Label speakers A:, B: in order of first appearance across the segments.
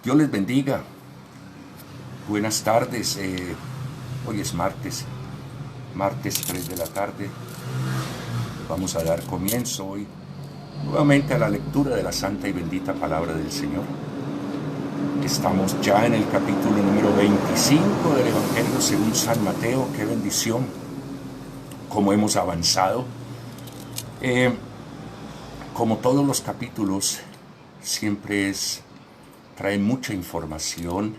A: Dios les bendiga. Buenas tardes. Hoy es martes 3 de la tarde. Vamos a dar comienzo hoy nuevamente a la lectura de la santa y bendita palabra del Señor. Estamos ya en el capítulo número 25 del Evangelio según San Mateo. ¡Qué bendición! Cómo hemos avanzado. Como todos los capítulos, siempre trae mucha información.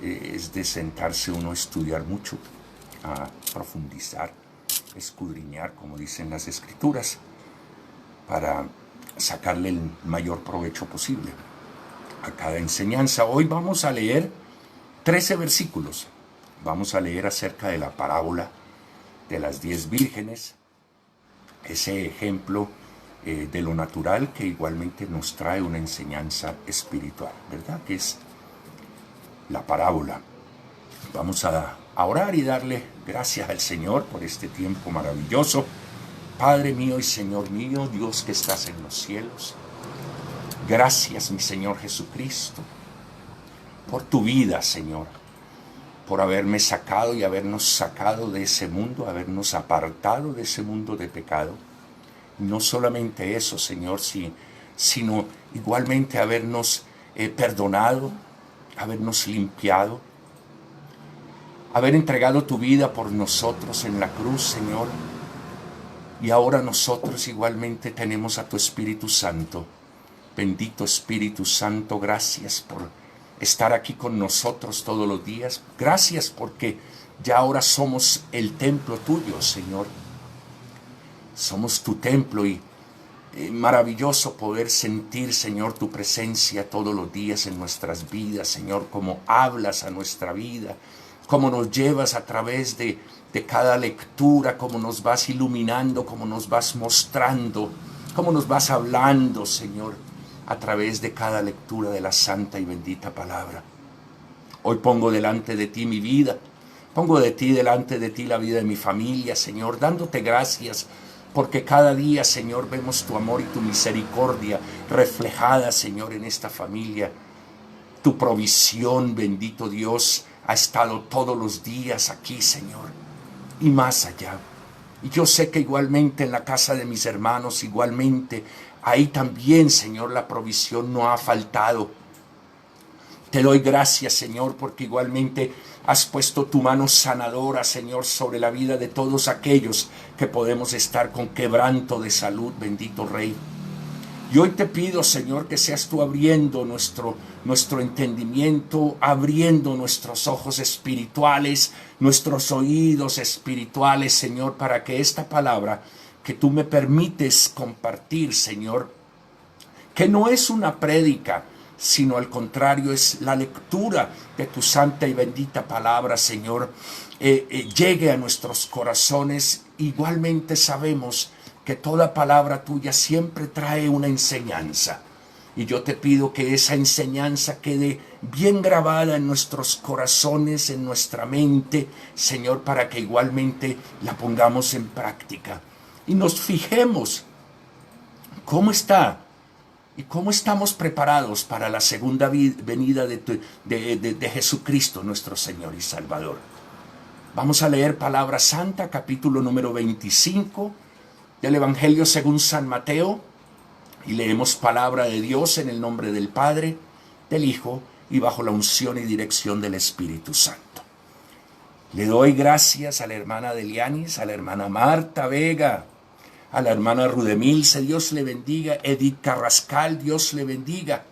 A: Es de sentarse uno a estudiar mucho, a profundizar, escudriñar, como dicen las Escrituras, para sacarle el mayor provecho posible a cada enseñanza. Hoy vamos a leer 13 versículos. Vamos a leer acerca de la parábola de las 10 vírgenes, ese ejemplo de lo natural que igualmente nos trae una enseñanza espiritual, ¿verdad? Que es la parábola. Vamos a orar y darle gracias al Señor por este tiempo maravilloso. Padre mío y Señor mío, Dios que estás en los cielos, gracias, mi Señor Jesucristo, por tu vida, Señor, por haberme sacado y habernos sacado de ese mundo, habernos apartado de ese mundo de pecado. No solamente eso, Señor, sino igualmente habernos perdonado, habernos limpiado, haber entregado tu vida por nosotros en la cruz, Señor. Y ahora nosotros igualmente tenemos a tu Espíritu Santo. Bendito Espíritu Santo, gracias por estar aquí con nosotros todos los días. Gracias porque ya ahora somos el templo tuyo, Señor. Somos tu templo y maravilloso poder sentir, Señor, tu presencia todos los días en nuestras vidas, Señor, cómo hablas a nuestra vida, cómo nos llevas a través de cada lectura, cómo nos vas iluminando, cómo nos vas mostrando, cómo nos vas hablando, Señor, a través de cada lectura de la santa y bendita palabra. Hoy pongo delante de ti mi vida, pongo delante de ti la vida de mi familia, Señor, dándote gracias porque cada día, Señor, vemos tu amor y tu misericordia reflejada, Señor, en esta familia. Tu provisión, bendito Dios, ha estado todos los días aquí, Señor, y más allá. Y yo sé que igualmente en la casa de mis hermanos, igualmente, ahí también, Señor, la provisión no ha faltado. Te doy gracias, Señor, porque igualmente has puesto tu mano sanadora, Señor, sobre la vida de todos aquellos que podemos estar con quebranto de salud, bendito Rey. Y hoy te pido, Señor, que seas tú abriendo nuestro entendimiento, abriendo nuestros ojos espirituales, nuestros oídos espirituales, Señor, para que esta palabra que tú me permites compartir, Señor, que no es una prédica, sino al contrario es la lectura de tu santa y bendita palabra, Señor, llegue a nuestros corazones. Igualmente sabemos que toda palabra tuya siempre trae una enseñanza. Y yo te pido que esa enseñanza quede bien grabada en nuestros corazones, en nuestra mente, Señor, para que igualmente la pongamos en práctica. Y nos fijemos cómo está y cómo estamos preparados para la segunda venida de Jesucristo, nuestro Señor y Salvador. Vamos a leer Palabra Santa, capítulo número 25 del Evangelio según San Mateo, y leemos palabra de Dios en el nombre del Padre, del Hijo y bajo la unción y dirección del Espíritu Santo. Le doy gracias a la hermana Delianis, a la hermana Marta Vega, a la hermana Rudemilce, Dios le bendiga. Edith Carrascal, Dios le bendiga.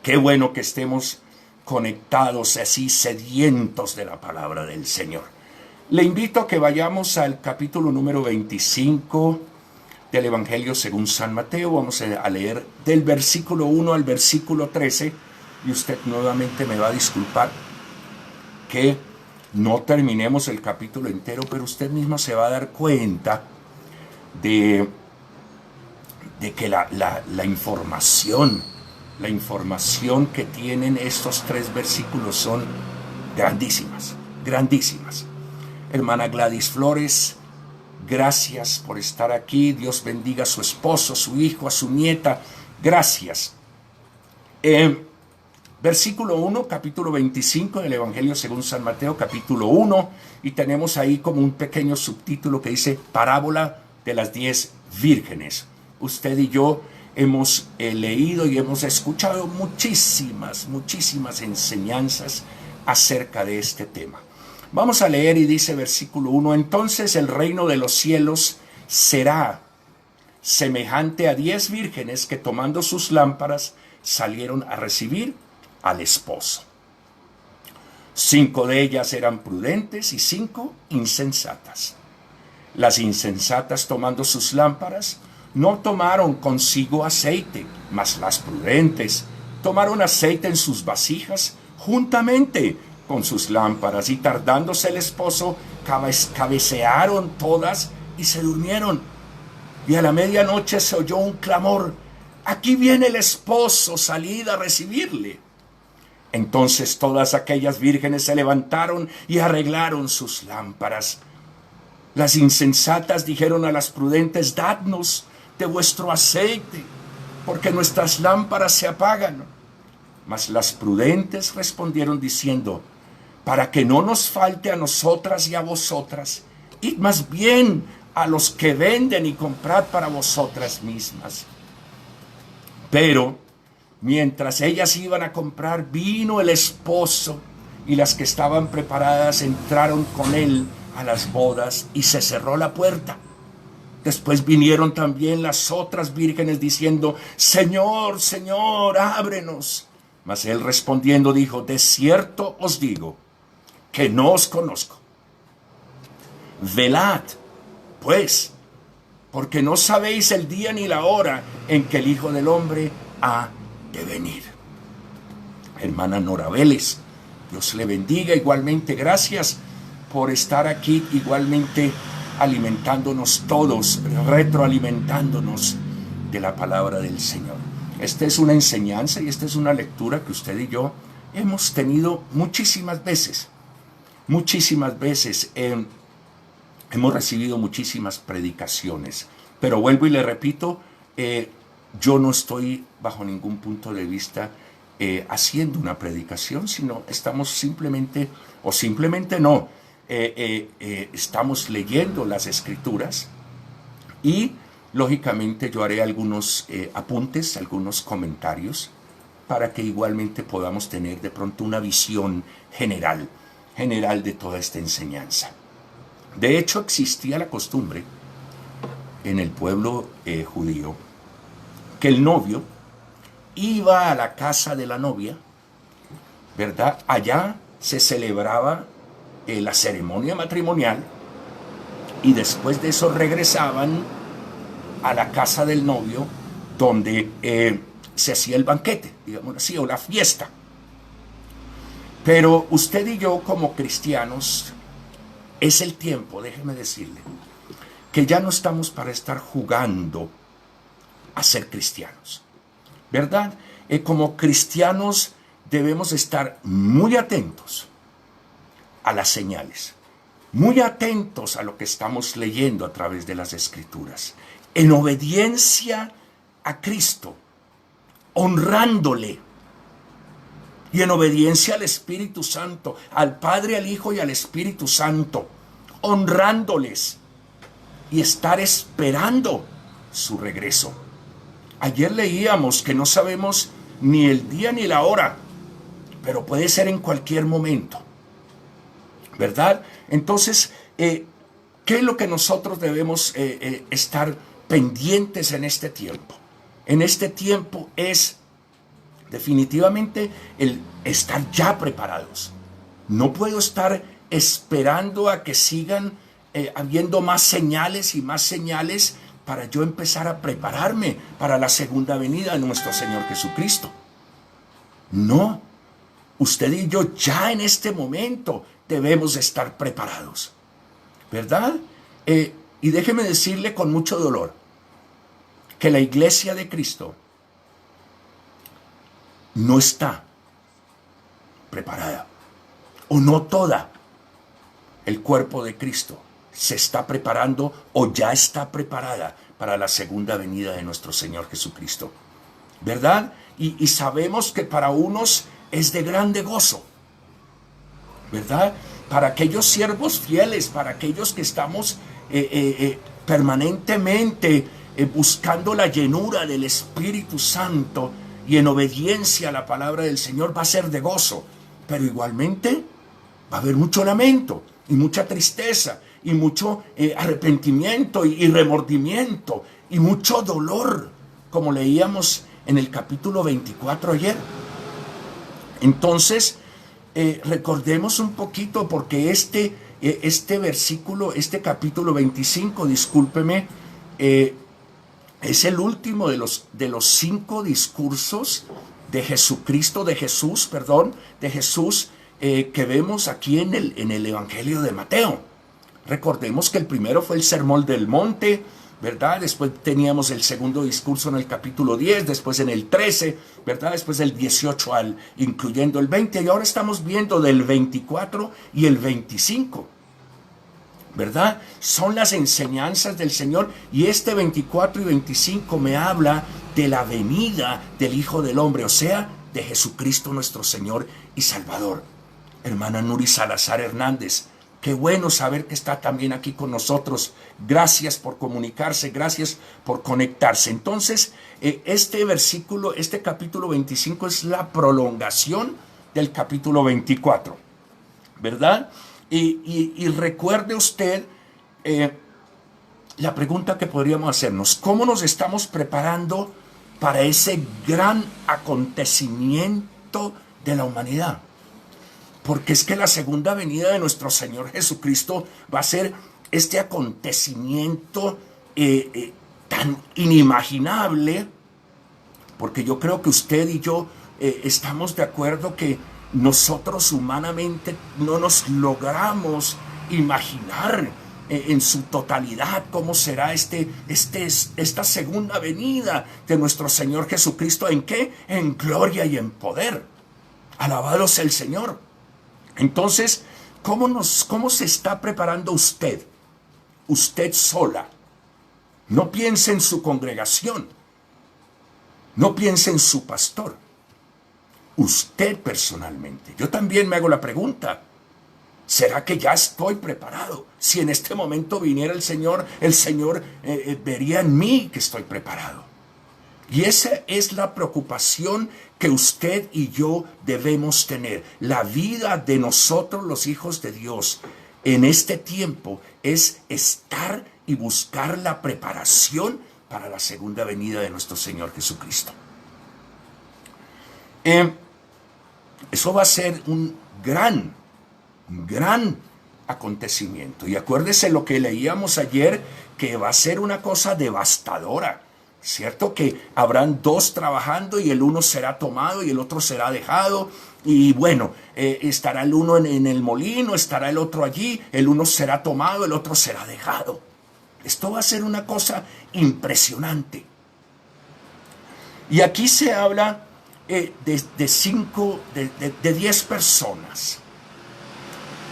A: Qué bueno que estemos conectados así, sedientos de la palabra del Señor. Le invito a que vayamos al capítulo número 25 del Evangelio según San Mateo. Vamos a leer del versículo 1 al versículo 13. Y usted nuevamente me va a disculpar que no terminemos el capítulo entero, pero usted mismo se va a dar cuenta de que la información que tienen estos 3 versículos son grandísimas, grandísimas. Hermana Gladys Flores, gracias por estar aquí. Dios bendiga a su esposo, a su hijo, a su nieta. Gracias. Versículo 1, capítulo 25 del Evangelio según San Mateo, capítulo 1, y tenemos ahí como un pequeño subtítulo que dice Parábola de las 10 vírgenes. Usted y yo hemos leído y hemos escuchado muchísimas enseñanzas acerca de este tema. Vamos a leer y dice versículo 1, entonces el reino de los cielos será semejante a 10 vírgenes que tomando sus lámparas salieron a recibir al esposo. 5 de ellas eran prudentes y 5 insensatas. Las insensatas tomando sus lámparas no tomaron consigo aceite, mas las prudentes tomaron aceite en sus vasijas juntamente con sus lámparas, y tardándose el esposo cabecearon todas y se durmieron. Y a la medianoche se oyó un clamor: aquí viene el esposo, salid a recibirle. Entonces todas aquellas vírgenes se levantaron y arreglaron sus lámparas. Las insensatas dijeron a las prudentes: dadnos de vuestro aceite, porque nuestras lámparas se apagan. Mas las prudentes respondieron diciendo: para que no nos falte a nosotras y a vosotras, id más bien a los que venden y comprad para vosotras mismas. Pero mientras ellas iban a comprar, vino el esposo, y las que estaban preparadas entraron con él a las bodas, y se cerró la puerta. Después vinieron también las otras vírgenes diciendo: Señor, Señor, ábrenos. Mas él respondiendo dijo: de cierto os digo que no os conozco. Velad, pues, porque no sabéis el día ni la hora en que el Hijo del Hombre ha de venir. Hermana Nora Vélez, Dios le bendiga. Igualmente, gracias por estar aquí, igualmente alimentándonos todos, retroalimentándonos de la palabra del Señor. Esta es una enseñanza y esta es una lectura que usted y yo hemos tenido muchísimas veces. Hemos recibido muchísimas predicaciones, pero vuelvo y le repito, yo no estoy bajo ningún punto de vista haciendo una predicación, sino estamos estamos leyendo las Escrituras, y lógicamente yo haré algunos apuntes, algunos comentarios, para que igualmente podamos tener de pronto una visión general de toda esta enseñanza. De hecho, existía la costumbre en el pueblo judío que el novio iba a la casa de la novia, ¿verdad? Allá se celebraba la ceremonia matrimonial, y después de eso regresaban a la casa del novio, donde se hacía el banquete, digamos así, o la fiesta. Pero usted y yo, como cristianos, es el tiempo, déjeme decirle, que ya no estamos para estar jugando a ser cristianos, ¿verdad? Como cristianos debemos estar muy atentos a las señales, muy atentos a lo que estamos leyendo a través de las Escrituras, en obediencia a Cristo, honrándole, y en obediencia al Espíritu Santo, al Padre, al Hijo y al Espíritu Santo, honrándoles, y estar esperando su regreso. Ayer leíamos que no sabemos ni el día ni la hora, pero puede ser en cualquier momento, ¿verdad? Entonces, ¿qué es lo que nosotros debemos estar pendientes en este tiempo? En este tiempo es definitivamente el estar ya preparados. No puedo estar esperando a que sigan habiendo más señales y más señales para yo empezar a prepararme para la segunda venida de nuestro Señor Jesucristo. No, usted y yo ya en este momento debemos estar preparados, ¿verdad? Y déjeme decirle con mucho dolor que la iglesia de Cristo no está preparada, o no toda el cuerpo de Cristo se está preparando o ya está preparada para la segunda venida de nuestro Señor Jesucristo, ¿verdad? Y sabemos que para unos es de grande gozo, ¿verdad? Para aquellos siervos fieles, para aquellos que estamos permanentemente buscando la llenura del Espíritu Santo y en obediencia a la palabra del Señor, va a ser de gozo. Pero igualmente va a haber mucho lamento y mucha tristeza y mucho arrepentimiento y remordimiento y mucho dolor, como leíamos en el capítulo 24 ayer. Entonces, recordemos un poquito, porque este versículo, este capítulo 25, discúlpeme, es el último de los 5 discursos de Jesús, que vemos aquí en el Evangelio de Mateo. Recordemos que el primero fue el Sermón del Monte, ¿verdad? Después teníamos el segundo discurso en el capítulo 10, después en el 13, ¿verdad? Después del 18 incluyendo el 20, y ahora estamos viendo del 24 y el 25, ¿verdad? Son las enseñanzas del Señor, y este 24 y 25 me habla de la venida del Hijo del Hombre, o sea, de Jesucristo nuestro Señor y Salvador. Hermana Nuri Salazar Hernández, qué bueno saber que está también aquí con nosotros. Gracias por comunicarse, gracias por conectarse. Entonces, este versículo, este capítulo 25 es la prolongación del capítulo 24, ¿verdad? Y recuerde usted la pregunta que podríamos hacernos: ¿cómo nos estamos preparando para ese gran acontecimiento de la humanidad? Porque es que la segunda venida de nuestro Señor Jesucristo va a ser este acontecimiento tan inimaginable, porque yo creo que usted y yo estamos de acuerdo que nosotros humanamente no nos logramos imaginar en su totalidad cómo será esta segunda venida de nuestro Señor Jesucristo. ¿En qué? En gloria y en poder. Alabado sea el Señor. Entonces, ¿cómo se está preparando usted? Usted sola. No piense en su congregación. No piense en su pastor. Usted personalmente. Yo también me hago la pregunta: ¿será que ya estoy preparado? Si en este momento viniera el Señor vería en mí que estoy preparado. Y esa es la preocupación que usted y yo debemos tener. La vida de nosotros, los hijos de Dios, en este tiempo es estar y buscar la preparación para la segunda venida de nuestro Señor Jesucristo. Eso va a ser un gran acontecimiento. Y acuérdese lo que leíamos ayer, que va a ser una cosa devastadora. ¿Cierto? Que habrán 2 trabajando y el uno será tomado y el otro será dejado. Y bueno, estará el uno en el molino, estará el otro allí, el uno será tomado, el otro será dejado. Esto va a ser una cosa impresionante. Y aquí se habla de 10 personas.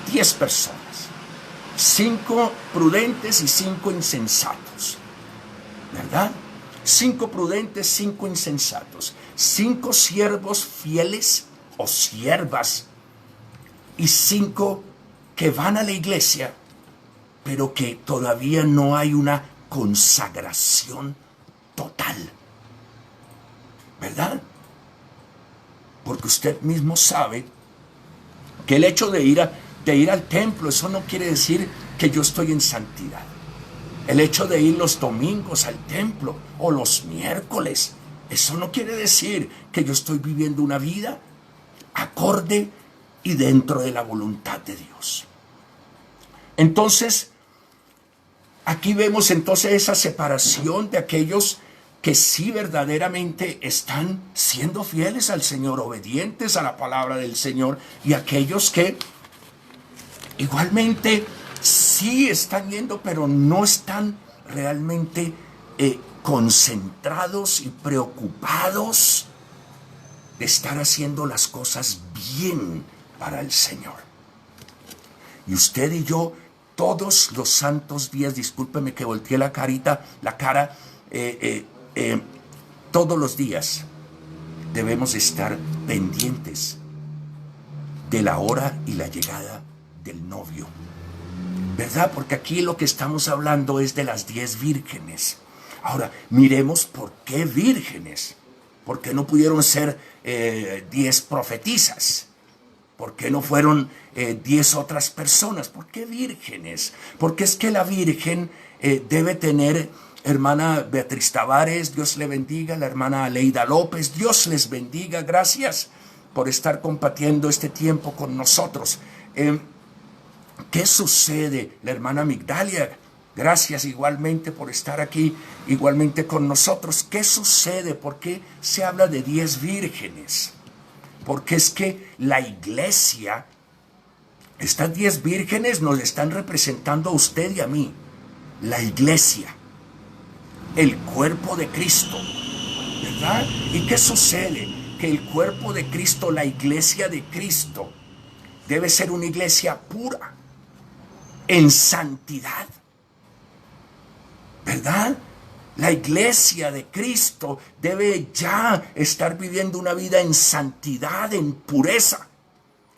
A: 10 personas. 5 prudentes y 5 insensatos. ¿Verdad? 5 prudentes, 5 insensatos. 5 siervos fieles o siervas. Y 5 que van a la iglesia, pero que todavía no hay una consagración total. ¿Verdad? Porque usted mismo sabe que el hecho de ir al templo, eso no quiere decir que yo estoy en santidad. El hecho de ir los domingos al templo o los miércoles, eso no quiere decir que yo estoy viviendo una vida acorde y dentro de la voluntad de Dios. Entonces, aquí vemos entonces esa separación de aquellos que sí verdaderamente están siendo fieles al Señor, obedientes a la palabra del Señor, y aquellos que igualmente sí están yendo, pero no están realmente concentrados y preocupados de estar haciendo las cosas bien para el Señor. Y usted y yo, todos los santos días, discúlpeme que volteé la cara, todos los días debemos estar pendientes de la hora y la llegada del novio. ¿Verdad? Porque aquí lo que estamos hablando es de las 10 vírgenes. Ahora, miremos por qué vírgenes. ¿Por qué no pudieron ser 10 profetisas? ¿Por qué no fueron 10 otras personas? ¿Por qué vírgenes? Porque es que la virgen debe tener, hermana Beatriz Tavares, Dios le bendiga, la hermana Aleida López, Dios les bendiga, gracias por estar compartiendo este tiempo con nosotros. ¿Qué sucede? La hermana Migdalia, gracias igualmente por estar aquí, igualmente con nosotros. ¿Qué sucede? ¿Por qué se habla de 10 vírgenes? Porque es que la iglesia, estas 10 vírgenes nos están representando a usted y a mí. La iglesia, el cuerpo de Cristo, ¿verdad? ¿Y qué sucede? Que el cuerpo de Cristo, la iglesia de Cristo, debe ser una iglesia pura, en santidad, ¿verdad? La iglesia de Cristo debe ya estar viviendo una vida en santidad, en pureza.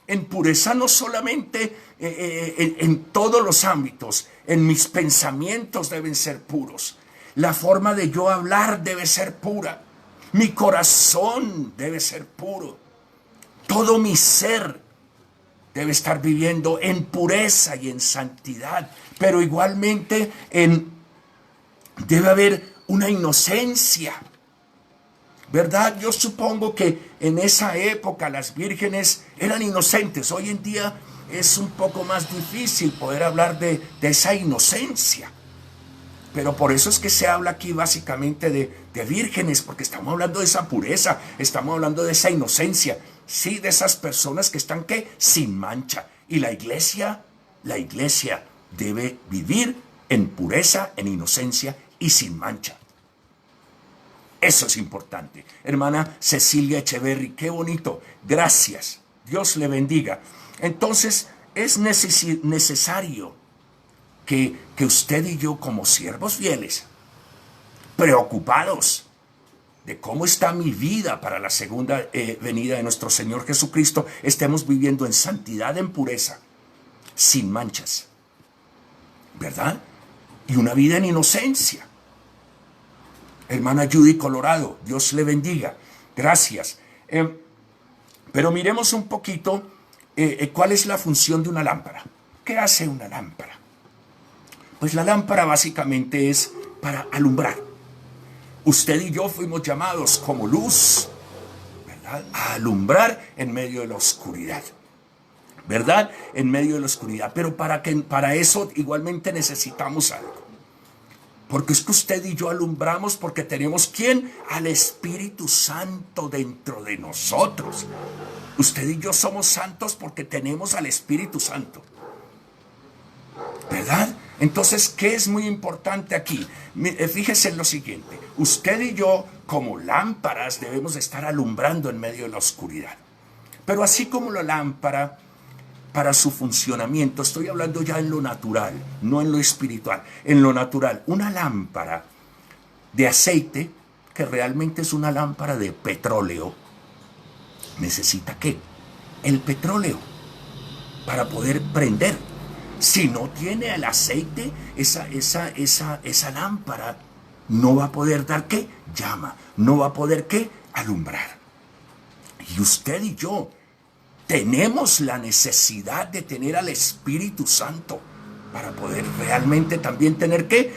A: En pureza no solamente en todos los ámbitos, en mis pensamientos deben ser puros. La forma de yo hablar debe ser pura. Mi corazón debe ser puro. Todo mi ser debe estar viviendo en pureza y en santidad. Pero igualmente debe haber una inocencia, ¿verdad? Yo supongo que en esa época las vírgenes eran inocentes. Hoy en día es un poco más difícil poder hablar de esa inocencia. Pero por eso es que se habla aquí básicamente de vírgenes, porque estamos hablando de esa pureza, estamos hablando de esa inocencia, sí, de esas personas que están, ¿qué? Sin mancha. Y la iglesia debe vivir en pureza, en inocencia y sin mancha. Eso es importante. Hermana Cecilia Echeverry, qué bonito. Gracias. Dios le bendiga. Entonces, es necesario que usted y yo, como siervos fieles, preocupados de cómo está mi vida para la segunda venida de nuestro Señor Jesucristo, estemos viviendo en santidad, en pureza, sin manchas, ¿verdad? Y una vida en inocencia. Hermana Judy Colorado, Dios le bendiga. Gracias. Pero miremos un poquito cuál es la función de una lámpara. ¿Qué hace una lámpara? Pues la lámpara básicamente es para alumbrar. Usted y yo fuimos llamados como luz, ¿verdad? A alumbrar en medio de la oscuridad, ¿verdad? En medio de la oscuridad. Pero para eso igualmente necesitamos algo. Porque es que usted y yo alumbramos porque tenemos, ¿quién? Al Espíritu Santo dentro de nosotros. Usted y yo somos santos porque tenemos al Espíritu Santo, ¿verdad? Entonces, ¿qué es muy importante aquí? Fíjese en lo siguiente. Usted y yo, como lámparas, debemos estar alumbrando en medio de la oscuridad. Pero así como la lámpara, para su funcionamiento, estoy hablando ya en lo natural, no en lo espiritual, en lo natural, una lámpara de aceite, que realmente es una lámpara de petróleo, necesita ¿qué? El petróleo para poder prender. Si no tiene el aceite, esa lámpara no va a poder dar ¿qué? Llama, no va a poder ¿qué? Alumbrar. Y usted y yo tenemos la necesidad de tener al Espíritu Santo para poder realmente también tener que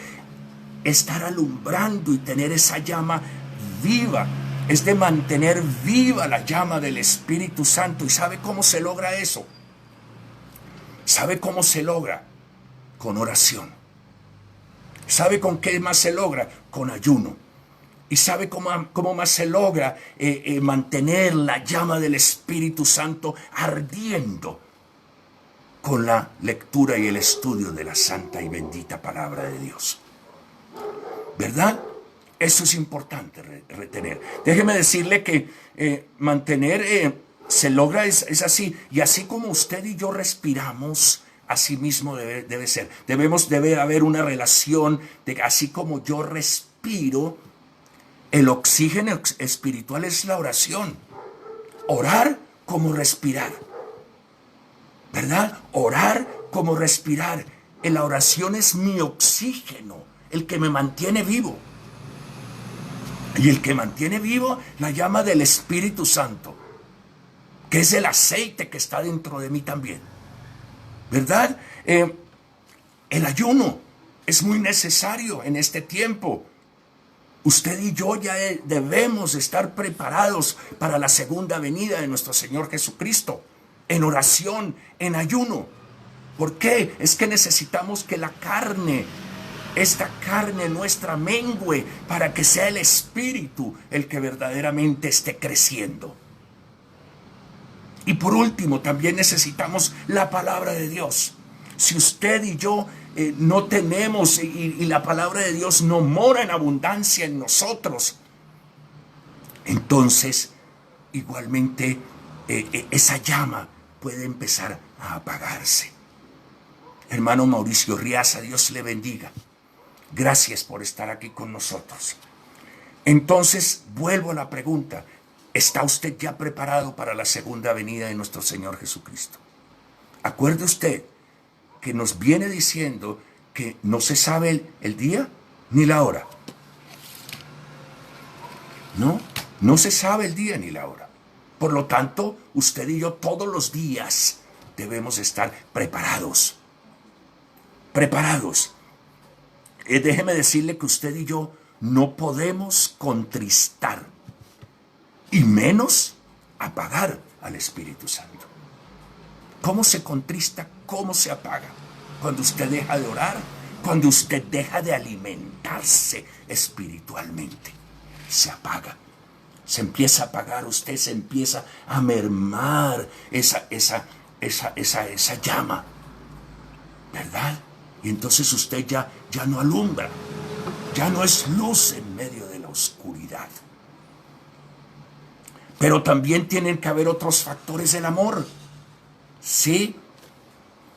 A: estar alumbrando y tener esa llama viva. Es de mantener viva la llama del Espíritu Santo. ¿Y sabe cómo se logra eso? ¿Sabe cómo se logra? Con oración. ¿Sabe con qué más se logra? Con ayuno. ¿Y sabe cómo más se logra mantener la llama del Espíritu Santo ardiendo? Con la lectura y el estudio de la santa y bendita palabra de Dios. ¿Verdad? Eso es importante retener. Déjeme decirle que mantener se logra es así. Y así como usted y yo respiramos, así mismo debe ser. Debe haber una relación de que así como yo respiro, el oxígeno espiritual es la oración. Orar como respirar. ¿verdad? Orar como respirar. La oración es mi oxígeno, el que me mantiene vivo. Y el que mantiene vivo la llama del Espíritu Santo, que es el aceite que está dentro de mí también, ¿verdad? El ayuno es muy necesario en este tiempo. Usted y yo ya debemos estar preparados para la segunda venida de nuestro Señor Jesucristo, en oración, en ayuno. ¿Por qué? Es que necesitamos que la carne, esta carne nuestra, mengüe para que sea el Espíritu el que verdaderamente esté creciendo. Y por último, también necesitamos la palabra de Dios. Si usted y yo no tenemos y la palabra de Dios no mora en abundancia en nosotros, entonces igualmente esa llama puede empezar a apagarse. Hermano Mauricio Riaza, Dios le bendiga. Gracias por estar aquí con nosotros. Entonces, vuelvo a la pregunta. ¿Está usted ya preparado para la segunda venida de nuestro Señor Jesucristo? Acuerde usted que nos viene diciendo que no se sabe el día ni la hora. No se sabe el día ni la hora. Por lo tanto, usted y yo todos los días debemos estar preparados. Preparados. Déjeme decirle que usted y yo no podemos contristar y menos apagar al Espíritu Santo. ¿Cómo se contrista? ¿Cómo se apaga? Cuando usted deja de orar, cuando usted deja de alimentarse espiritualmente, se apaga. Se empieza a apagar, usted se empieza a mermar esa llama, ¿verdad? Y entonces usted ya no alumbra, ya no es luz en medio de la oscuridad. Pero también tienen que haber otros factores del amor. ¿Sí?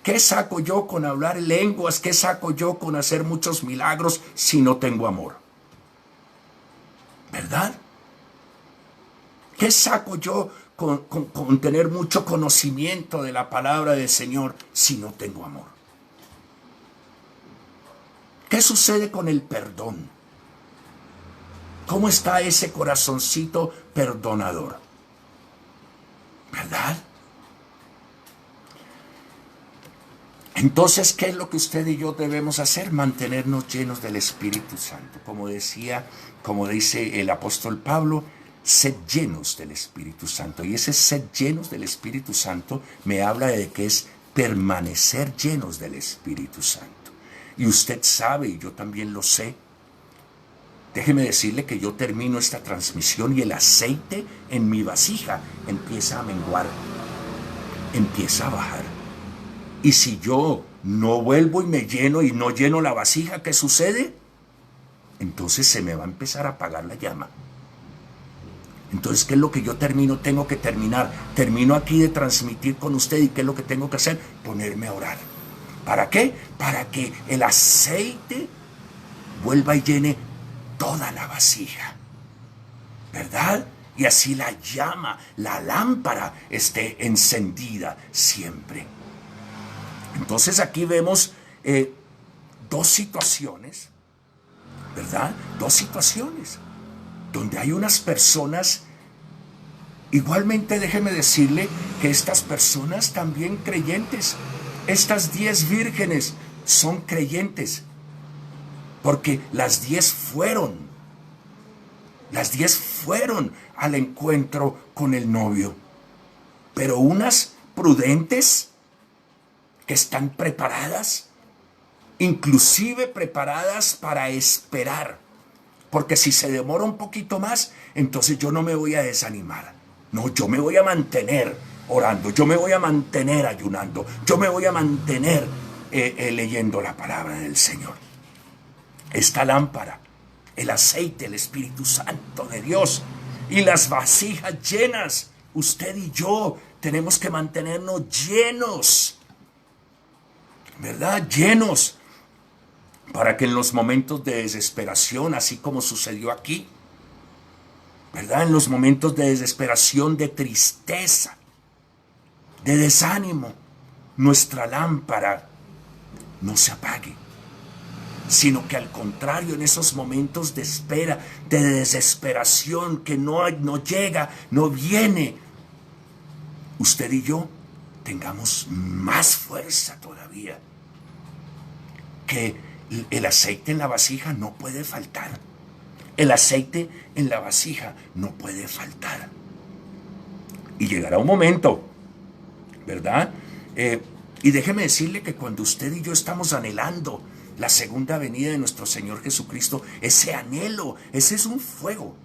A: ¿Qué saco yo con hablar lenguas? ¿Qué saco yo con hacer muchos milagros si no tengo amor? ¿Verdad? ¿Qué saco yo con tener mucho conocimiento de la palabra del Señor si no tengo amor? ¿Qué sucede con el perdón? ¿Cómo está ese corazoncito perdonador? ¿Verdad? Entonces, ¿qué es lo que usted y yo debemos hacer? Mantenernos llenos del Espíritu Santo. Como dice el apóstol Pablo, sed llenos del Espíritu Santo. Y ese sed llenos del Espíritu Santo me habla de que es permanecer llenos del Espíritu Santo. Y usted sabe, y yo también lo sé, déjeme decirle que yo termino esta transmisión y el aceite en mi vasija empieza a menguar, empieza a bajar. Y si yo no vuelvo y me lleno y no lleno la vasija, ¿qué sucede? Entonces se me va a empezar a apagar la llama. Entonces, ¿qué es lo que yo termino? Tengo que terminar. Termino aquí de transmitir con usted y ¿qué es lo que tengo que hacer? Ponerme a orar. ¿Para qué? Para que el aceite vuelva y llene toda la vasija, ¿verdad? Y así la llama, la lámpara esté encendida siempre. Entonces aquí vemos dos situaciones, ¿verdad? Dos situaciones donde hay unas personas, igualmente déjeme decirle que estas personas también creyentes, estas 10 vírgenes son creyentes, porque las 10 fueron al encuentro con el novio, pero unas prudentes que están preparadas, inclusive preparadas para esperar, porque si se demora un poquito más, entonces yo no me voy a desanimar, no, yo me voy a mantener orando, yo me voy a mantener ayunando, yo me voy a mantener leyendo la palabra del Señor. Esta lámpara, el aceite, el Espíritu Santo de Dios y las vasijas llenas, usted y yo tenemos que mantenernos llenos, ¿verdad? Llenos, para que en los momentos de desesperación, así como sucedió aquí, ¿verdad? En los momentos de desesperación, de tristeza, de desánimo, nuestra lámpara no se apague, sino que al contrario, en esos momentos de espera, de desesperación, que no llega, no viene, usted y yo tengamos más fuerza todavía. Que el aceite en la vasija no puede faltar. El aceite en la vasija no puede faltar. Y llegará un momento, ¿verdad? Y déjeme decirle que cuando usted y yo estamos anhelando la segunda venida de nuestro Señor Jesucristo, ese anhelo, ese es un fuego.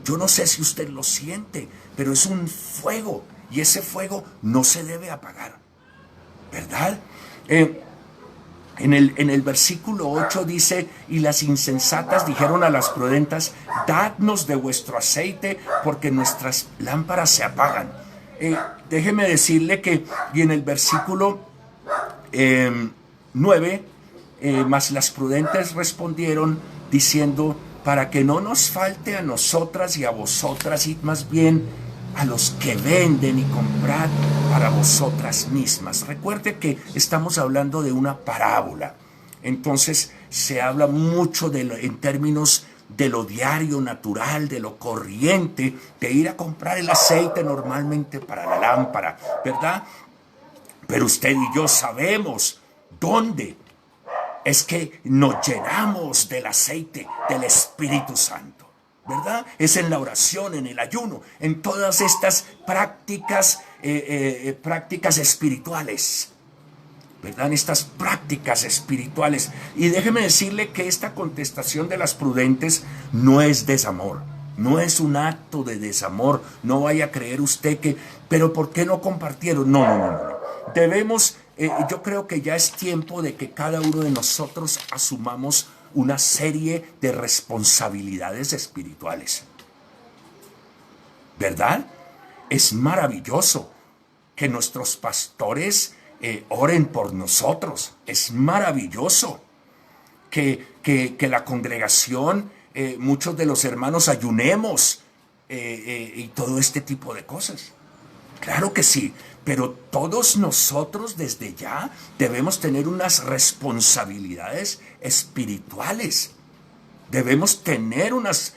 A: Yo no sé si usted lo siente, pero es un fuego. Y ese fuego no se debe apagar, ¿verdad? En el versículo 8 dice: y las insensatas dijeron a las prudentes, dadnos de vuestro aceite, porque nuestras lámparas se apagan. Déjeme decirle que, y en el versículo 9, mas las prudentes respondieron diciendo, para que no nos falte a nosotras y a vosotras, y más bien a los que venden, y comprad para vosotras mismas. Recuerde que estamos hablando de una parábola. Entonces se habla mucho en términos de lo diario, natural, de lo corriente, de ir a comprar el aceite normalmente para la lámpara, ¿verdad? Pero usted y yo sabemos dónde es que nos llenamos del aceite del Espíritu Santo, ¿verdad? Es en la oración, en el ayuno, en todas estas prácticas espirituales, ¿verdad? En estas prácticas espirituales. Y déjeme decirle que esta contestación de las prudentes no es desamor, no es un acto de desamor. No vaya a creer usted que, pero ¿por qué no compartieron? No. Debemos, yo creo que ya es tiempo de que cada uno de nosotros asumamos una serie de responsabilidades espirituales, ¿verdad? Es maravilloso que nuestros pastores oren por nosotros. Es maravilloso que la congregación, muchos de los hermanos ayunemos y todo este tipo de cosas. Claro que sí, pero todos nosotros desde ya debemos tener unas responsabilidades espirituales. Debemos tener unas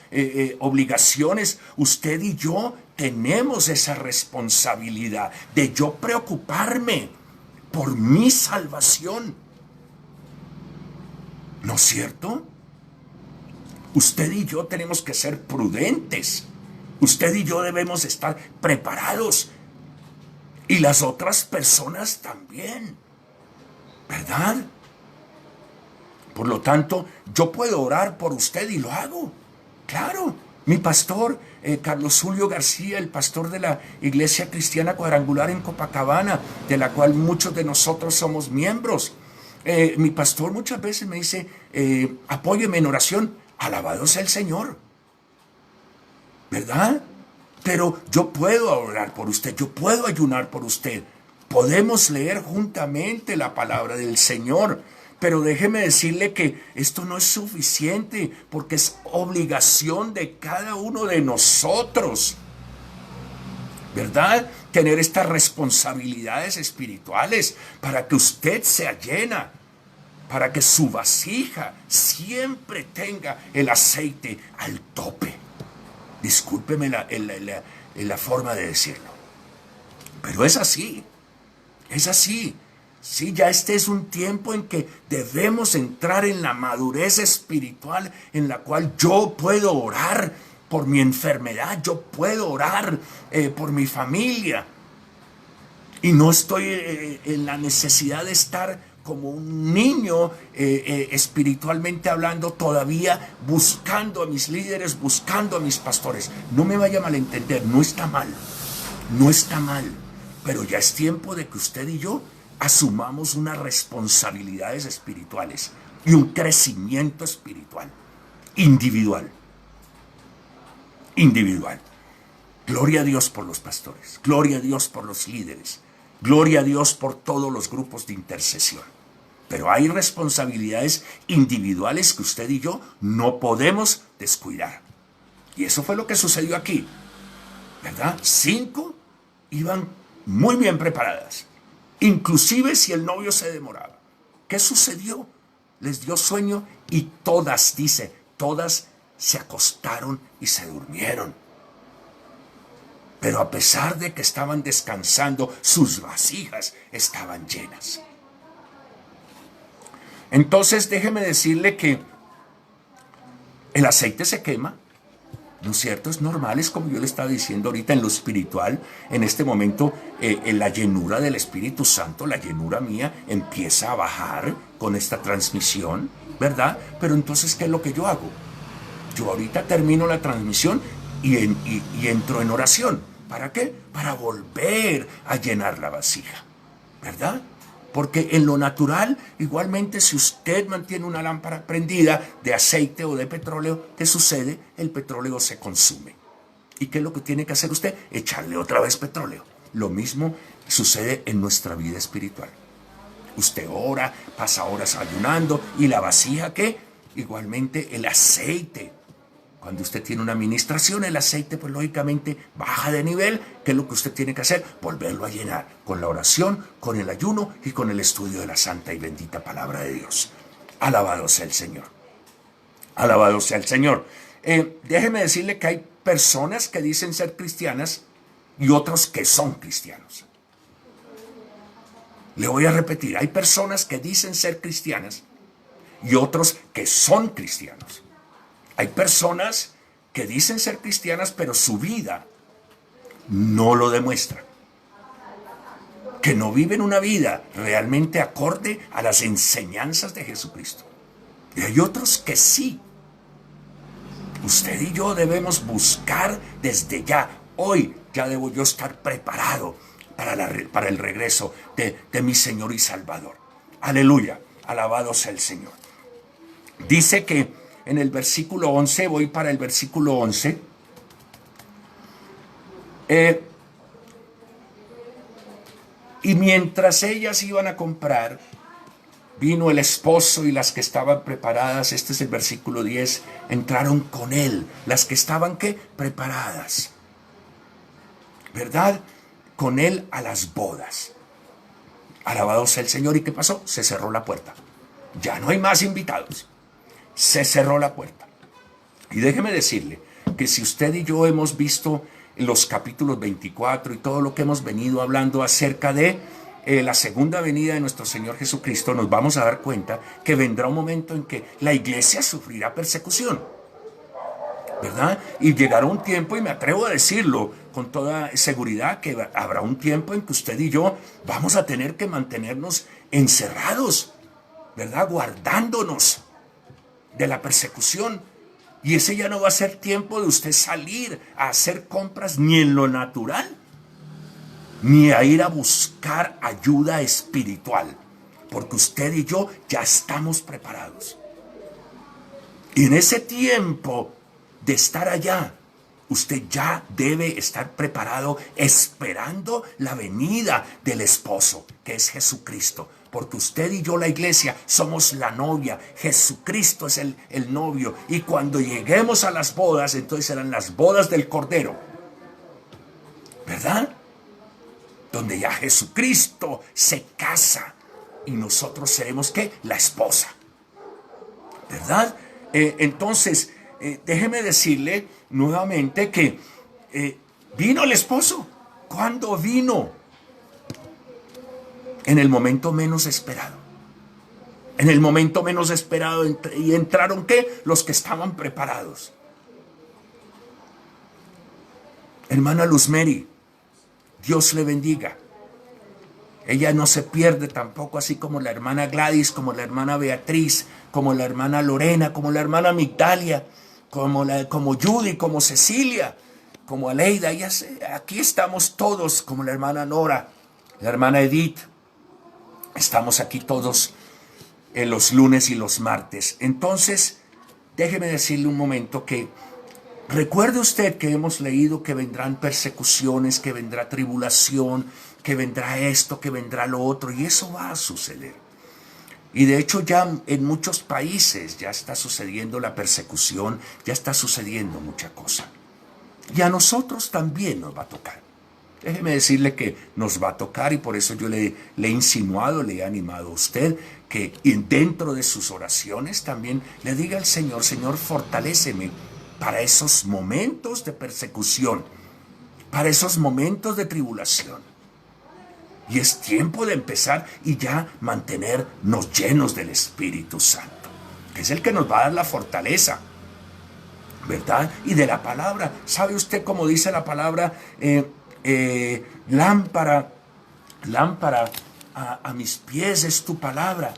A: obligaciones. Usted y yo tenemos esa responsabilidad de yo preocuparme por mi salvación. ¿No es cierto? Usted y yo tenemos que ser prudentes. Usted y yo debemos estar preparados. Y las otras personas también, ¿verdad? Por lo tanto, yo puedo orar por usted y lo hago. Claro, mi pastor, Carlos Julio García, el pastor de la Iglesia Cristiana Cuadrangular en Copacabana, de la cual muchos de nosotros somos miembros. Mi pastor muchas veces me dice, apóyeme en oración. Alabado sea el Señor, ¿verdad? Pero yo puedo orar por usted, yo puedo ayunar por usted. Podemos leer juntamente la palabra del Señor. Pero déjeme decirle que esto no es suficiente, porque es obligación de cada uno de nosotros, ¿verdad? Tener estas responsabilidades espirituales para que usted sea llena, para que su vasija siempre tenga el aceite al tope. Discúlpeme la forma de decirlo, pero es así, es así. Sí, ya este es un tiempo en que debemos entrar en la madurez espiritual, en la cual yo puedo orar por mi enfermedad, yo puedo orar por mi familia, y no estoy en la necesidad de estar como un niño espiritualmente hablando, todavía buscando a mis líderes, buscando a mis pastores. No me vaya a malentender, no está mal, pero ya es tiempo de que usted y yo asumamos unas responsabilidades espirituales y un crecimiento espiritual individual. Gloria a Dios por los pastores, gloria a Dios por los líderes, gloria a Dios por todos los grupos de intercesión. Pero hay responsabilidades individuales que usted y yo no podemos descuidar. Y eso fue lo que sucedió aquí, ¿verdad? 5 iban muy bien preparadas. inclusive si el novio se demoraba. ¿Qué sucedió? Les dio sueño y todas, dice, todas se acostaron y se durmieron. Pero a pesar de que estaban descansando, sus vasijas estaban llenas. Entonces déjeme decirle que el aceite se quema, ¿no es cierto? Es normal, es como yo le estaba diciendo ahorita en lo espiritual. En este momento, en la llenura del Espíritu Santo, la llenura mía empieza a bajar con esta transmisión, ¿verdad? Pero entonces, ¿qué es lo que yo hago? Yo ahorita termino la transmisión y entro en oración. ¿Para qué? Para volver a llenar la vasija, ¿verdad? Porque en lo natural, igualmente, si usted mantiene una lámpara prendida de aceite o de petróleo, ¿qué sucede? El petróleo se consume. ¿Y qué es lo que tiene que hacer usted? Echarle otra vez petróleo. Lo mismo sucede en nuestra vida espiritual. Usted ora, pasa horas ayunando, y la vasija, ¿qué? Igualmente el aceite. Cuando usted tiene una administración, el aceite, pues lógicamente baja de nivel. ¿Qué es lo que usted tiene que hacer? Volverlo a llenar con la oración, con el ayuno y con el estudio de la santa y bendita palabra de Dios. Alabado sea el Señor. Alabado sea el Señor. Déjeme decirle que hay personas que dicen ser cristianas y otros que son cristianos. Le voy a repetir, hay personas que dicen ser cristianas y otros que son cristianos. Hay personas que dicen ser cristianas, pero su vida no lo demuestra. Que no viven una vida realmente acorde a las enseñanzas de Jesucristo. Y hay otros que sí. Usted y yo debemos buscar desde ya. Hoy ya debo yo estar preparado para el regreso de mi Señor y Salvador. Aleluya. Alabado sea el Señor. Dice que en el versículo 11, voy para el versículo 11. Y mientras ellas iban a comprar, vino el esposo y las que estaban preparadas, este es el versículo 10, entraron con él. Las que estaban, ¿qué? Preparadas, ¿verdad? Con él a las bodas. Alabado sea el Señor. ¿Y qué pasó? Se cerró la puerta. Ya no hay más invitados. Se cerró la puerta. Y déjeme decirle que si usted y yo hemos visto los capítulos 24 y todo lo que hemos venido hablando acerca de la segunda venida de nuestro Señor Jesucristo, nos vamos a dar cuenta que vendrá un momento en que la iglesia sufrirá persecución, ¿verdad? Y llegará un tiempo, y me atrevo a decirlo con toda seguridad, que habrá un tiempo en que usted y yo vamos a tener que mantenernos encerrados, ¿verdad? Guardándonos de la persecución. Y ese ya no va a ser tiempo de usted salir a hacer compras ni en lo natural, ni a ir a buscar ayuda espiritual, porque usted y yo ya estamos preparados. Y en ese tiempo de estar allá, usted ya debe estar preparado, esperando la venida del esposo, que es Jesucristo. Porque usted y yo, la iglesia, somos la novia. Jesucristo es el novio. Y cuando lleguemos a las bodas, entonces serán las bodas del Cordero, ¿verdad? Donde ya Jesucristo se casa y nosotros seremos, ¿qué? La esposa, ¿verdad? Entonces, déjeme decirle nuevamente que vino el esposo. ¿Cuándo vino? En el momento menos esperado. En el momento menos esperado. ¿Y entraron qué? Los que estaban preparados. Hermana Luzmeri, Dios le bendiga. Ella no se pierde tampoco, así como la hermana Gladys, como la hermana Beatriz, como la hermana Lorena, como la hermana Migdalia, como Judy, como Cecilia, como Aleida. Aquí estamos todos, como la hermana Nora, la hermana Edith. Estamos aquí todos los lunes y los martes. Entonces, déjeme decirle un momento que recuerde usted que hemos leído que vendrán persecuciones, que vendrá tribulación, que vendrá esto, que vendrá lo otro, y eso va a suceder. Y de hecho ya en muchos países ya está sucediendo la persecución, ya está sucediendo mucha cosa. Y a nosotros también nos va a tocar. Déjeme decirle que nos va a tocar y por eso yo le he insinuado, le he animado a usted que dentro de sus oraciones también le diga al Señor, Señor, fortaléceme para esos momentos de persecución, para esos momentos de tribulación. Y es tiempo de empezar y ya mantenernos llenos del Espíritu Santo, que es el que nos va a dar la fortaleza, ¿verdad? Y de la palabra. ¿Sabe usted cómo dice la palabra? Lámpara a mis pies es tu palabra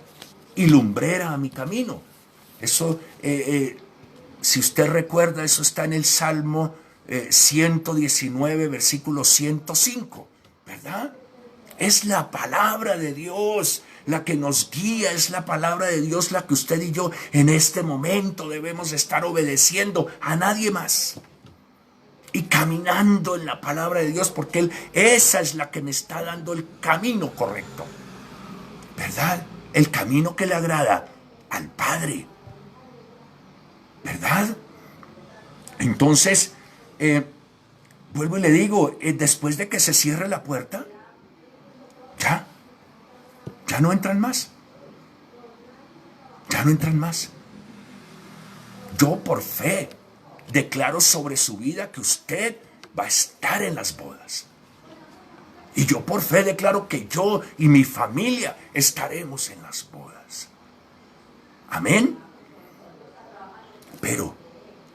A: y lumbrera a mi camino. Eso, si usted recuerda, eso está en el Salmo 119, versículo 105, ¿verdad? Es la palabra de Dios la que nos guía, es la palabra de Dios la que usted y yo en este momento debemos estar obedeciendo, a nadie más. Y caminando en la palabra de Dios, porque esa es la que me está dando el camino correcto, ¿verdad? El camino que le agrada al Padre, ¿verdad? Entonces, vuelvo y le digo, después de que se cierre la puerta, ya no entran más. Ya no entran más. Yo por fe declaro sobre su vida que usted va a estar en las bodas. Y yo por fe declaro que yo y mi familia estaremos en las bodas. Amén. Pero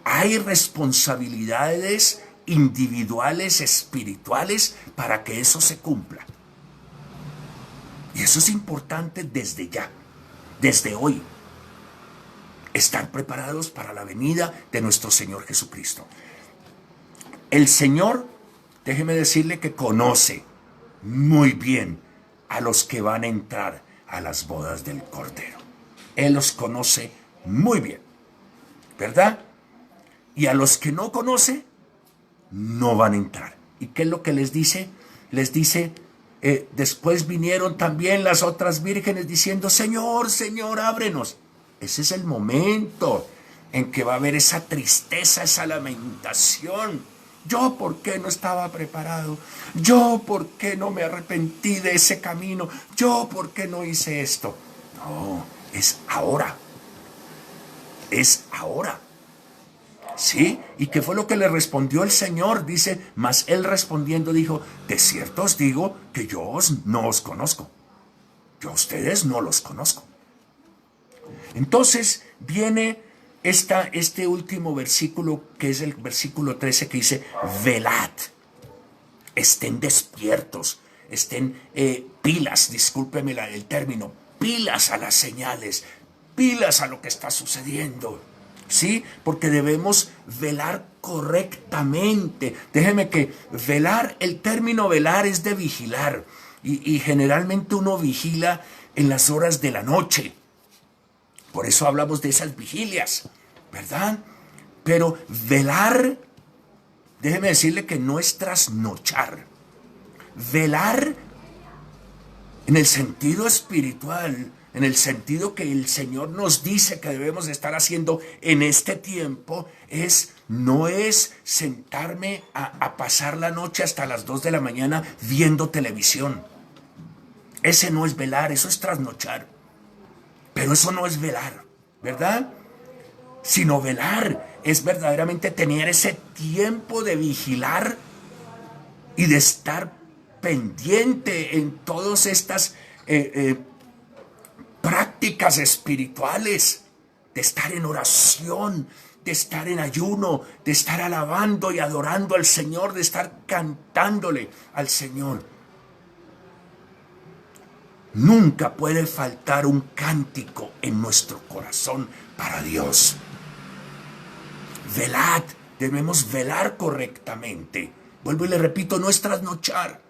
A: hay responsabilidades individuales, espirituales, para que eso se cumpla. Y eso es importante desde ya, desde hoy. Estar preparados para la venida de nuestro Señor Jesucristo. El Señor, déjeme decirle que conoce muy bien a los que van a entrar a las bodas del Cordero. Él los conoce muy bien, ¿verdad? Y a los que no conoce, no van a entrar. ¿Y qué es lo que les dice? Les dice, después vinieron también las otras vírgenes diciendo, Señor, Señor, ábrenos. Ese es el momento en que va a haber esa tristeza, esa lamentación. Yo, ¿por qué no estaba preparado? Yo, ¿por qué no me arrepentí de ese camino? Yo, ¿por qué no hice esto? No, es ahora. Es ahora. ¿Sí? ¿Y qué fue lo que le respondió el Señor? Dice, mas él respondiendo dijo, de cierto os digo que yo no os conozco. Yo a ustedes no los conozco. Entonces viene este último versículo, que es el versículo 13, que dice, velad, estén despiertos, estén pilas, discúlpeme el término, pilas a las señales, pilas a lo que está sucediendo. ¿Sí? Porque debemos velar correctamente. Déjeme que velar, el término velar es de vigilar. Y generalmente uno vigila en las horas de la noche. Por eso hablamos de esas vigilias, ¿verdad? Pero velar, déjeme decirle que no es trasnochar. Velar en el sentido espiritual, en el sentido que el Señor nos dice que debemos estar haciendo en este tiempo, no es sentarme a pasar la noche hasta las 2 de la mañana viendo televisión. Ese no es velar, eso es trasnochar. Pero eso no es velar, ¿verdad? Sino velar es verdaderamente tener ese tiempo de vigilar y de estar pendiente en todas estas prácticas espirituales, de estar en oración, de estar en ayuno, de estar alabando y adorando al Señor, de estar cantándole al Señor. Nunca puede faltar un cántico en nuestro corazón para Dios. Velad, debemos velar correctamente. Vuelvo y le repito, no es trasnochar,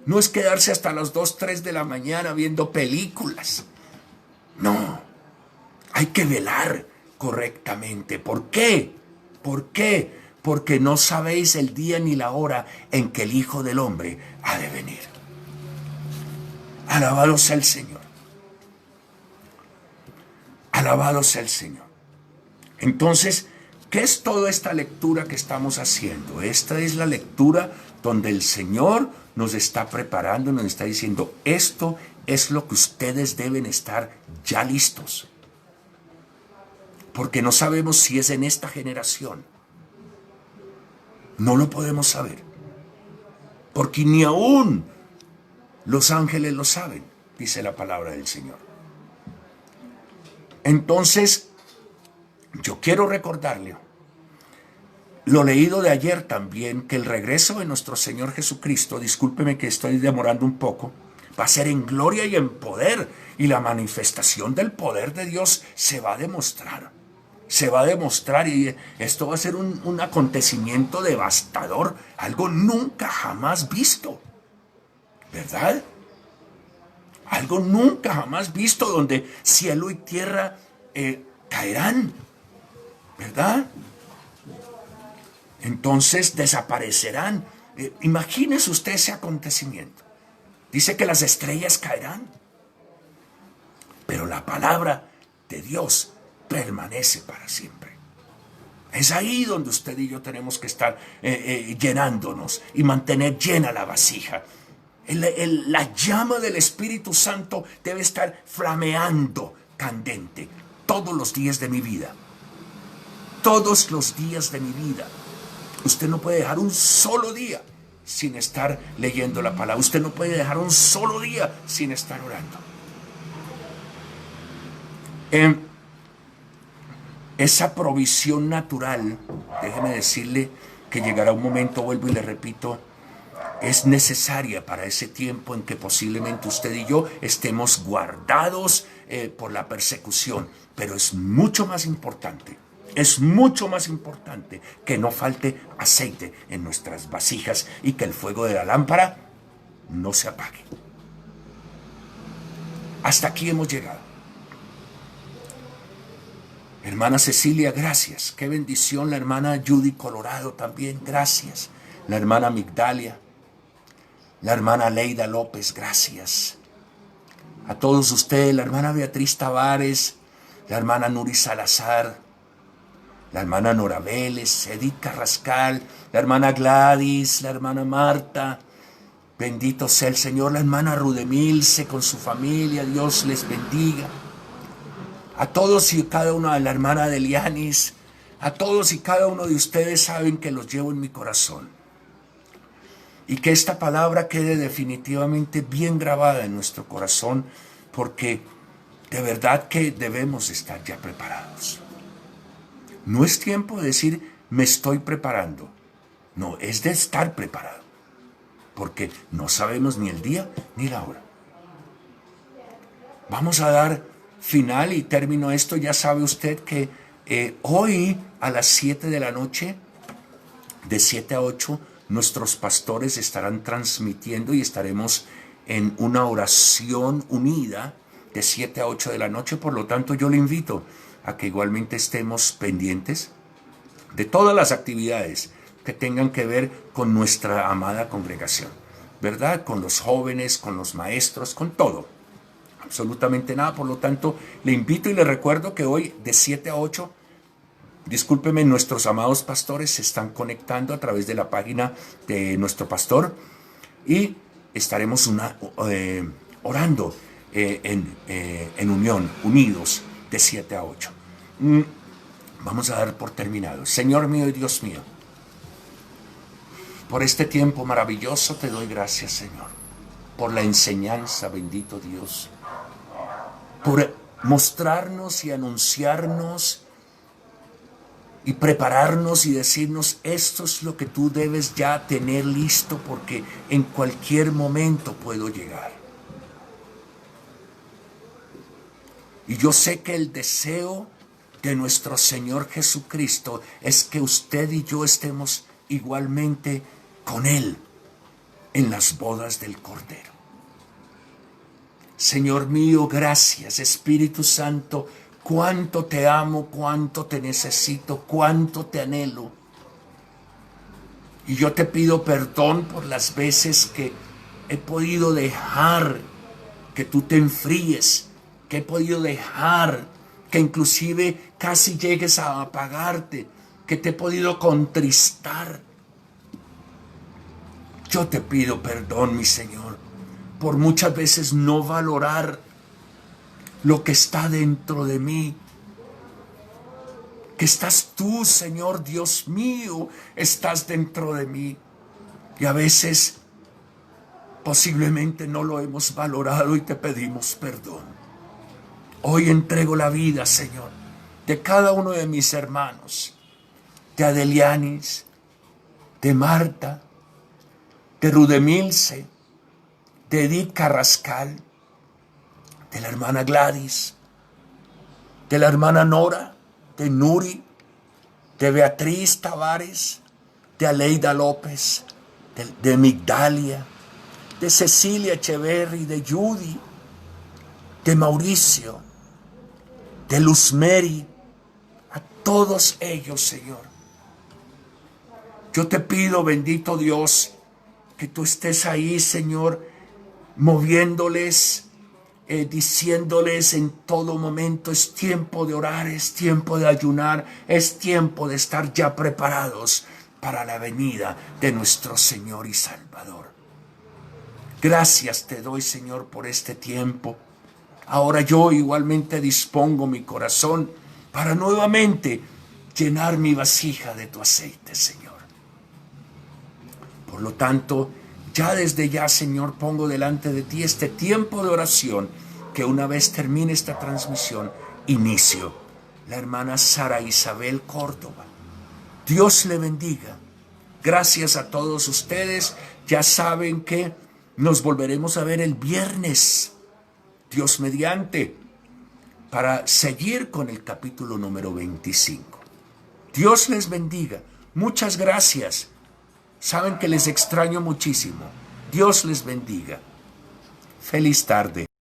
A: no es quedarse hasta las 2, 3 de la mañana viendo películas. No, hay que velar correctamente. ¿Por qué? ¿Por qué? Porque no sabéis el día ni la hora en que el Hijo del Hombre ha de venir. Alabado sea el Señor. Alabado sea el Señor. Entonces, ¿qué es toda esta lectura que estamos haciendo? Esta es la lectura donde el Señor nos está preparando, nos está diciendo, esto es lo que ustedes deben estar ya listos. Porque no sabemos si es en esta generación. No lo podemos saber. Porque ni aún los ángeles lo saben, dice la palabra del Señor. Entonces, yo quiero recordarle lo leído de ayer también, que el regreso de nuestro Señor Jesucristo, discúlpeme que estoy demorando un poco, va a ser en gloria y en poder, y la manifestación del poder de Dios se va a demostrar. Se va a demostrar, y esto va a ser un acontecimiento devastador, algo nunca jamás visto, ¿verdad? Algo nunca jamás visto, donde cielo y tierra caerán, ¿verdad? Entonces desaparecerán. Imagínese usted ese acontecimiento. Dice que las estrellas caerán, pero la palabra de Dios permanece para siempre. Es ahí donde usted y yo tenemos que estar llenándonos y mantener llena la vasija. La llama del Espíritu Santo debe estar flameando candente todos los días de mi vida. Todos los días de mi vida. Usted no puede dejar un solo día sin estar leyendo la palabra. Usted no puede dejar un solo día sin estar orando. Esa provisión natural, déjeme decirle que llegará un momento, vuelvo y le repito, es necesaria para ese tiempo en que posiblemente usted y yo estemos guardados por la persecución. Pero es mucho más importante. Es mucho más importante que no falte aceite en nuestras vasijas y que el fuego de la lámpara no se apague. Hasta aquí hemos llegado. Hermana Cecilia, gracias. Qué bendición. La hermana Judy Colorado también, gracias. La hermana Migdalia. La hermana Leida López, gracias. A todos ustedes, la hermana Beatriz Tavares, la hermana Nuri Salazar, la hermana Nora Vélez, Edith Carrascal, la hermana Gladys, la hermana Marta, bendito sea el Señor, la hermana Rudemilce con su familia, Dios les bendiga. A todos y cada una, la hermana Delianis, a todos y cada uno de ustedes saben que los llevo en mi corazón. Y que esta palabra quede definitivamente bien grabada en nuestro corazón, porque de verdad que debemos estar ya preparados. No es tiempo de decir, me estoy preparando. No, es de estar preparado. Porque no sabemos ni el día ni la hora. Vamos a dar final y término esto. Ya sabe usted que hoy a las 7 de la noche, de 7 a 8, nuestros pastores estarán transmitiendo y estaremos en una oración unida de 7 a 8 de la noche. Por lo tanto, yo le invito a que igualmente estemos pendientes de todas las actividades que tengan que ver con nuestra amada congregación, ¿verdad? Con los jóvenes, con los maestros, con todo. Absolutamente nada. Por lo tanto, le invito y le recuerdo que hoy de 7 a 8, discúlpeme, nuestros amados pastores se están conectando a través de la página de nuestro pastor y estaremos orando en unión, unidos de 7 a 8. Vamos a dar por terminado. Señor mío y Dios mío, por este tiempo maravilloso te doy gracias, Señor, por la enseñanza, bendito Dios, por mostrarnos y anunciarnos y prepararnos y decirnos, esto es lo que tú debes ya tener listo, porque en cualquier momento puedo llegar. Y yo sé que el deseo de nuestro Señor Jesucristo es que usted y yo estemos igualmente con Él en las bodas del Cordero. Señor mío, gracias, Espíritu Santo, cuánto te amo, cuánto te necesito, cuánto te anhelo. Y yo te pido perdón por las veces que he podido dejar que tú te enfríes, que he podido dejar que inclusive casi llegues a apagarte, que te he podido contristar. Yo te pido perdón, mi Señor, por muchas veces no valorar lo que está dentro de mí. Que estás tú, Señor Dios mío, estás dentro de mí. Y a veces posiblemente no lo hemos valorado y te pedimos perdón. Hoy entrego la vida, Señor, de cada uno de mis hermanos, de Adelianis, de Marta, de Rudemilce, de Edith Carrascal, de la hermana Gladys, de la hermana Nora, de Nuri, de Beatriz Tavares, de Aleida López, de Migdalia, de Cecilia Echeverry, de Judy, de Mauricio, de Luzmeri, a todos ellos, Señor. Yo te pido, bendito Dios, que tú estés ahí, Señor, moviéndoles, diciéndoles en todo momento: es tiempo de orar, es tiempo de ayunar, es tiempo de estar ya preparados para la venida de nuestro Señor y Salvador. Gracias te doy, Señor, por este tiempo. Ahora yo igualmente dispongo mi corazón para nuevamente llenar mi vasija de tu aceite, Señor. Por lo tanto, ya desde ya, Señor, pongo delante de ti este tiempo de oración que una vez termine esta transmisión, inicio. La hermana Sara Isabel Córdoba. Dios le bendiga. Gracias a todos ustedes. Ya saben que nos volveremos a ver el viernes, Dios mediante, para seguir con el capítulo número 25. Dios les bendiga. Muchas gracias. Saben que les extraño muchísimo. Dios les bendiga. Feliz tarde.